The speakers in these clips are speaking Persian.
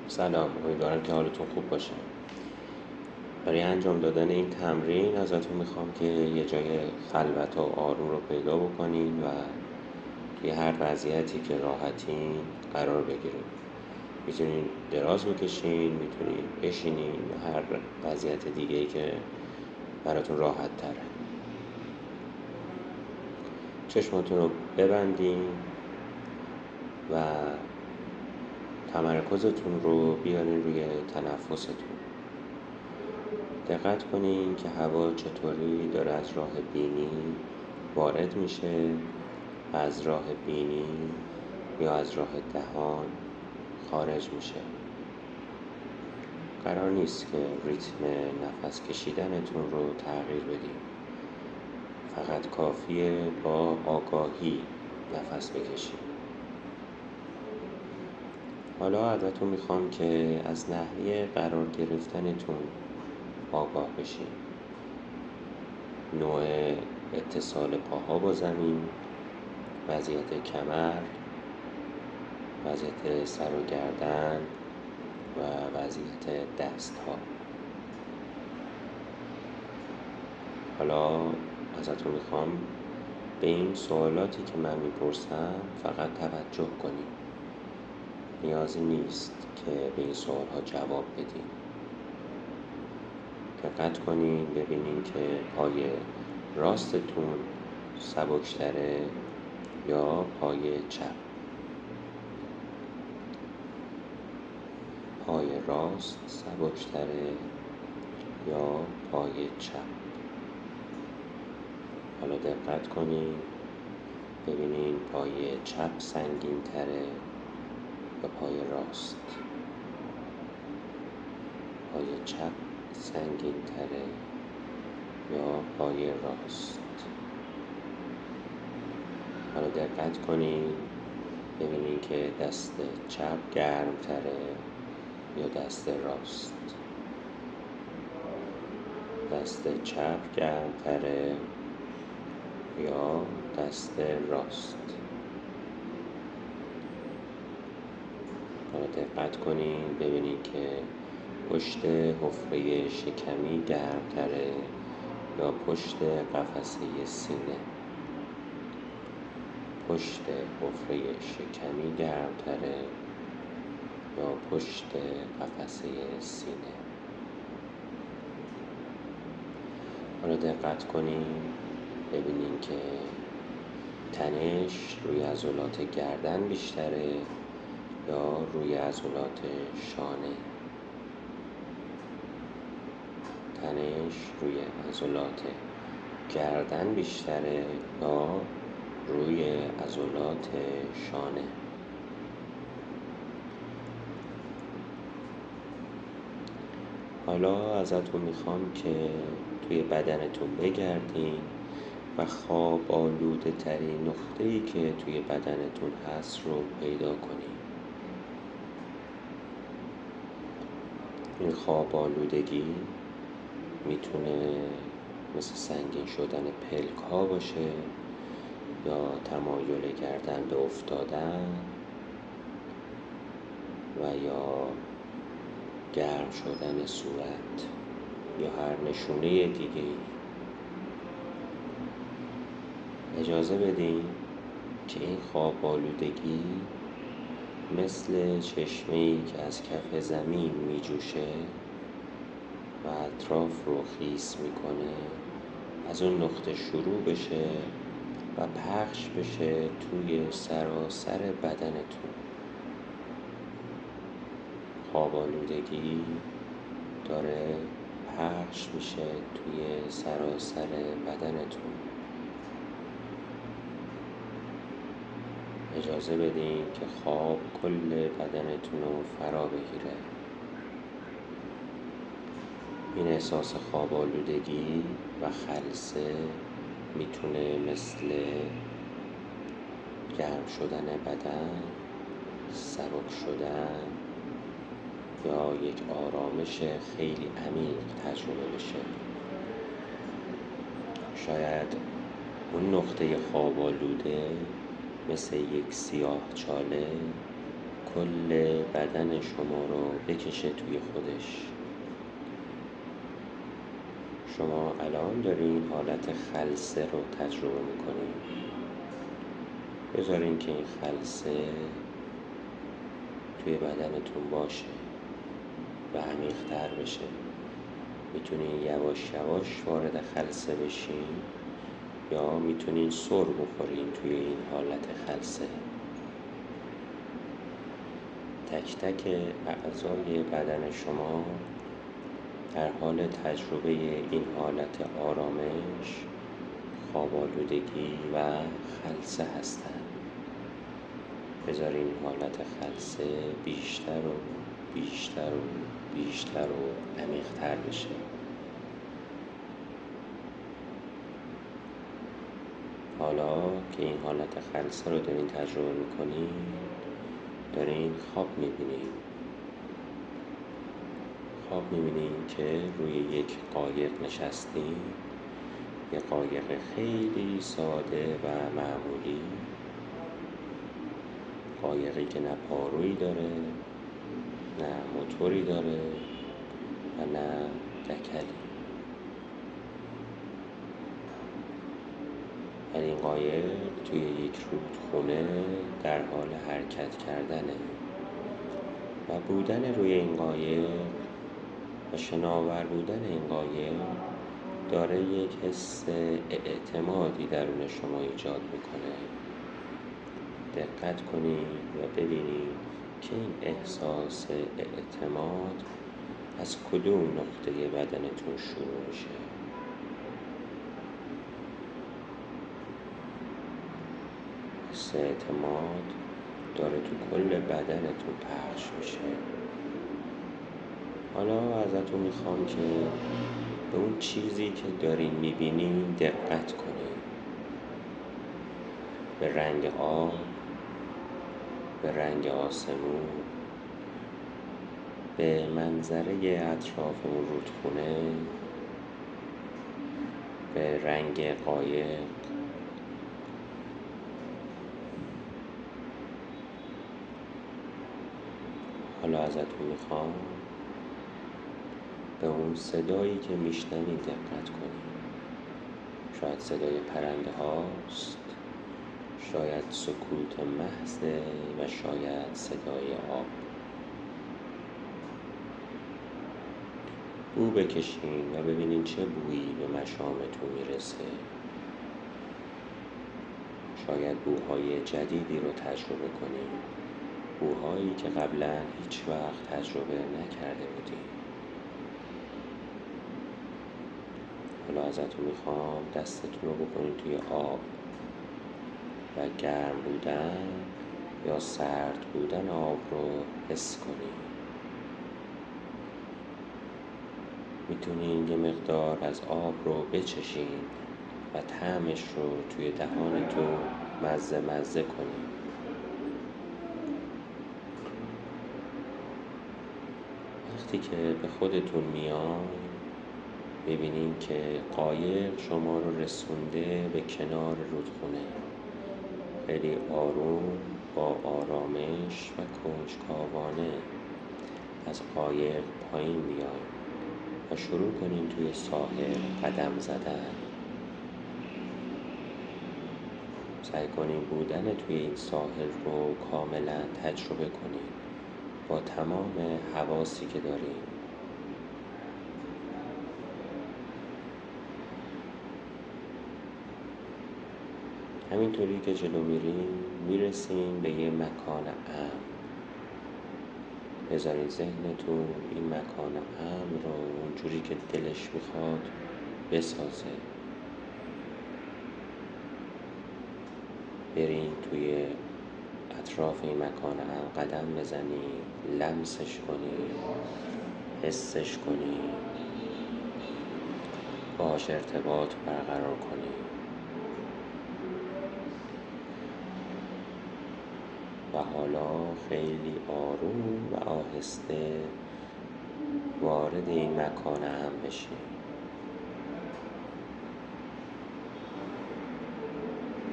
سلام، امیدوارم که حالتون خوب باشه. برای انجام دادن این تمرین ازتون میخوام که یه جای خلوت و آروم رو پیدا بکنین و توی هر وضعیتی که راحتین قرار بگیرین. میتونین دراز بکشین، میتونین بشینین یا هر وضعیت دیگه‌ای که براتون راحت تره. چشماتون رو ببندین و تمرکزتون رو بیارین روی تنفستون. دقت کنین که هوا چطوری داره از راه بینی وارد میشه و از راه بینی یا از راه دهان خارج میشه. قرار نیست که ریتم نفس کشیدنتون رو تغییر بدین. فقط کافیه با آگاهی نفس بکشید. حالا ازتون میخوام که از نحوه قرار گرفتنتون آگاه بشین. نوع اتصال پاها با زمین، وضعیت کمر، وضعیت سر و گردن و وضعیت دست ها. حالا ازتون میخوام به این سوالاتی که من میپرسم فقط توجه کنیم. نیازی نیست که به این سوال ها جواب بدین. دقت کنین ببینین که پای راستتون سبکتره یا پای چپ. پای راست سبکتره یا پای چپ. حالا دقت کنین ببینین پای چپ سنگین تره یا پای راست. پای چپ سنگین تره یا پای راست. حالا دقت کنین ببینین که دست چپ گرم تره یا دست راست. دست چپ گرم تره یا دست راست. حالا دقت کنین ببینین که پشت حفره شکمی گرم تره یا پشت قفسه سینه. پشت حفره شکمی گرم تره یا پشت قفسه سینه. حالا دقت کنین ببینین که تنش روی عضلات گردن بیشتره یا روی عضلات شانه. تنش روی عضلات گردن بیشتره یا روی عضلات شانه. حالا ازتون میخوام که توی بدنتون بگردین و خواب آلوده ترین نقطه‌ای که توی بدنتون هست رو پیدا کنین. این خواب آلودگی میتونه مثل سنگین شدن پلک ها باشه یا تمایل گردن به افتادن و یا گرم شدن صورت یا هر نشونه دیگه‌ای. اجازه بدین که این خواب آلودگی مثل چشمه‌ای که از کف زمین میجوشه و اطراف رو خیس میکنه از اون نقطه شروع بشه و پخش بشه توی سراسر بدنتون. خواب آلودگی داره پخش میشه توی سراسر بدنتون. اجازه بدین که خواب کل بدنتون رو فرا بگیره. این احساس خواب آلودگی و خلسه میتونه مثل گرم شدن بدن، سبک شدن یا یک آرامش خیلی عمیق تجربه بشه. شاید اون نقطه خواب آلوده مثل یک سیاه چاله کل بدن شما رو بکشه توی خودش. شما الان دارین حالت خلسه رو تجربه میکنین. بذارین که این خلسه توی بدنتون باشه و عمیق‌تر بشه. میتونین یواش یواش وارد خلسه بشین یا میتونین سر بخورین توی این حالت خلسه. تک تک اعضای بدن شما در حال تجربه این حالت آرامش، خواب‌آلودگی و خلسه هستند. بذارین حالت خلسه بیشتر و بیشتر و بیشتر و عمیق‌تر بشه. حالا که این حالت خلسه رو دارین تجربه میکنین، دارین خواب میبینین. خواب میبینین که روی یک قایق نشستین، یک قایق خیلی ساده و معمولی، قایقی که نه پارویی داره، نه موتوری داره و نه دکلی. ولی این قایق توی یک رودخونه در حال حرکت کردنه و بودن روی این قایق و شناور بودن این قایق داره یک حس اعتمادی درون شما ایجاد میکنه. دقت کنید و ببینید که این احساس اعتماد از کدوم نقطه بدنتون شروع میشه. حس اعتماد داره تو کل بدنتون پخش میشه. حالا ازتون میخوام که به اون چیزی که دارین میبینین دقت کنین. به رنگ آب، به رنگ آسمون، به منظره اطراف اون رودخونه، به رنگ قایق. حالا ازتون میخوام به اون صدایی که میشنوید دقت کنید. شاید صدای پرنده هاست، شاید سکوت محضه و شاید صدای آب. بو بکشین و ببینین چه بویی به مشامتون میرسه. شاید بوهای جدیدی رو تجربه کنین، بوهایی که قبلا هیچ وقت تجربه نکرده بودین. حالا ازتون میخوام دستتون رو بکنین توی آب و گرم بودن یا سرد بودن آب رو حس کنین. میتونین یه مقدار از آب رو بچشین و طعمش رو توی دهانتون مزه مزه کنین. وقتی که به خودتون میان ببینین که قایق شما رو رسونده به کنار رودخونه. خیلی آروم با آرامش و کنجکاوانه از قایق پایین بیاین و شروع کنین توی ساحل قدم زدن. سعی کنین بودن توی این ساحل رو کاملا تجربه کنین با تمام حواسی که دارین. همینطوری که جلو میرین میرسین به یه مکان امن. بذارین ذهنتون این مکان امن رو اونجوری که دلش میخواد بسازه. برین توی اطراف این مکان امن قدم بزنین، لمسش کنین، حسش کنین، باهاش ارتباط برقرار کنین و حالا خیلی آروم و آهسته وارد این مکان امن بشین.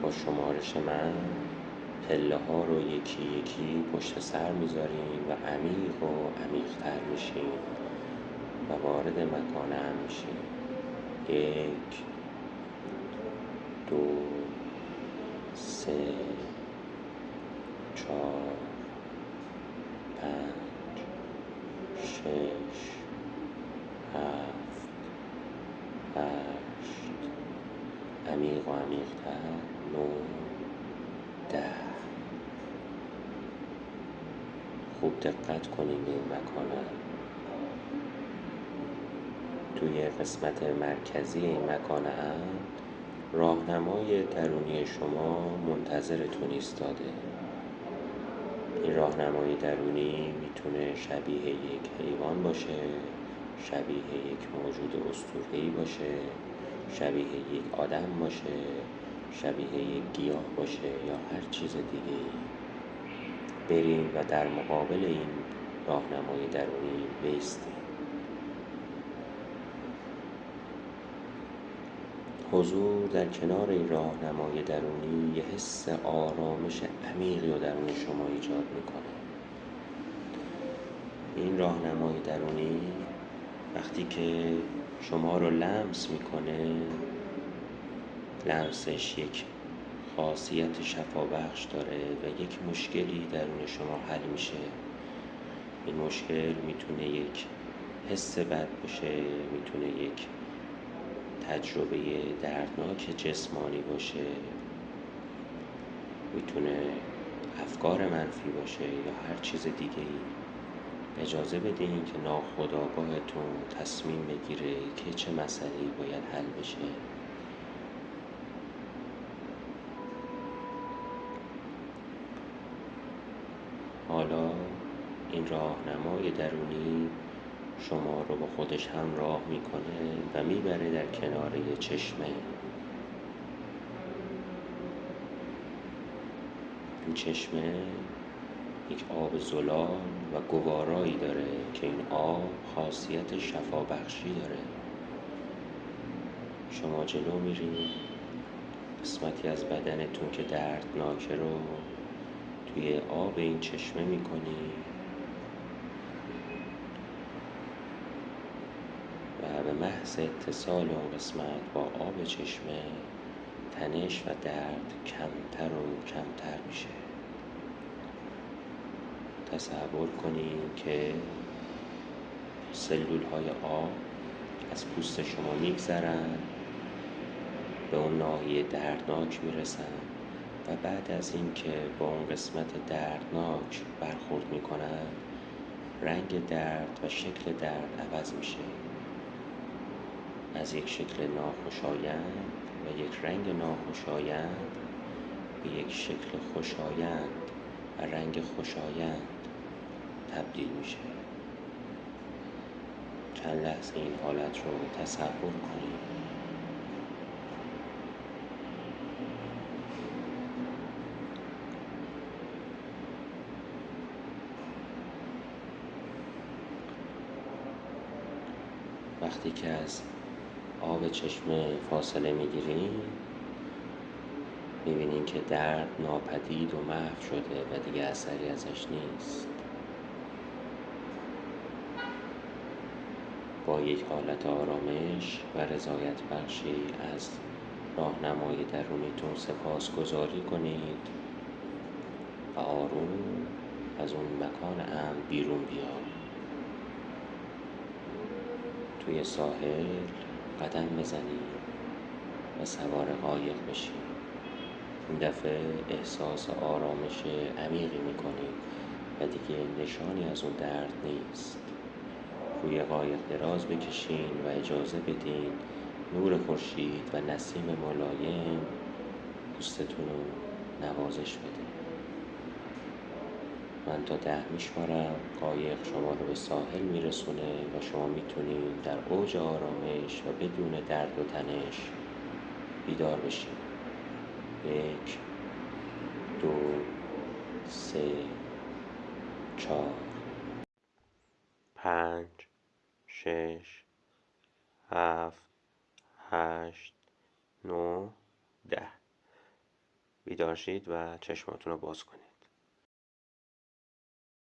با شمارش من پله ها رو یکی یکی پشت سر میذارین و عمیق و عمیق‌تر میشین و وارد مکان امن میشین. 1 2 3 4 5 6 7 8 عمیق و عمیق‌تر 9 10. خوب دقت کنید به این مکان. توی قسمت مرکزی این مکان امن راهنمای درونی شما منتظرتون ایستاده. این راهنمای درونی میتونه شبیه یک حیوان باشه، شبیه یک موجود اسطوره‌ای باشه، شبیه یک آدم باشه، شبیه یک گیاه باشه یا هر چیز دیگه. بریم و در مقابل این راهنمای درونی بایستیم. حضور در کنار این راهنمای درونی یه حس آرامش عمیقی رو درون شما ایجاد میکنه. این راهنمای درونی وقتی که شما رو لمس میکنه، لمسش یک خاصیت شفابخش داره و یک مشکلی درون شما حل میشه. این مشکل میتونه یک حس بد باشه، میتونه یک تجربه دردناک جسمانی باشه، میتونه افکار منفی باشه یا هر چیز دیگه ای. اجازه بدین که ناخودآگاهتون تصمیم بگیره که چه مسئله‌ای باید حل بشه. حالا این راهنمای درونی شما رو با خودش همراه میکنه و میبره در کنار یه چشمه. این چشمه یک آب زلال و گوارایی داره که این آب خاصیت شفابخشی داره. شما جلو میرین، قسمتی از بدنتون که دردناکه رو توی آب این چشمه میکنی و به محض اتصال اون قسمت با آب چشمه تنش و درد کمتر و کمتر میشه. تصور کنین که سلول های آب از پوست شما میگذرن، به اون ناحیه دردناک میرسن و بعد از این که با اون قسمت دردناک برخورد میکنن، رنگ درد و شکل درد عوض میشه. از یک شکل ناخوشایند و یک رنگ ناخوشایند به یک شکل خوشایند و رنگ خوشایند تبدیل میشه. چند لحظه این حالت رو تصور کنید. وقتی که از آب چشمه فاصله میگیریم، میبینیم که درد ناپدید و محو شده و دیگه اثری ازش نیست. با یک حالت آرامش و رضایت بخشی از راهنمای درونیتون سپاسگزاری کنید و آروم از اون مکان امن بیرون بیاید. توی ساحل قدم بزنید و سوار قایق بشید. این دفعه احساس آرامش عمیقی میکنید و دیگه نشانی از اون درد نیست. روی قایق دراز بکشین و اجازه بدین نور خورشید و نسیم ملایم پوستتون رو نوازش بده. من تا 10 میشمارم، قایق شما رو به ساحل میرسونه و شما میتونین در اوج آرامش و بدون درد و تنش بیدار بشین. 1 2 3 4 5 6 7 8 9 10. بیدار شید و چشماتون رو باز کنید.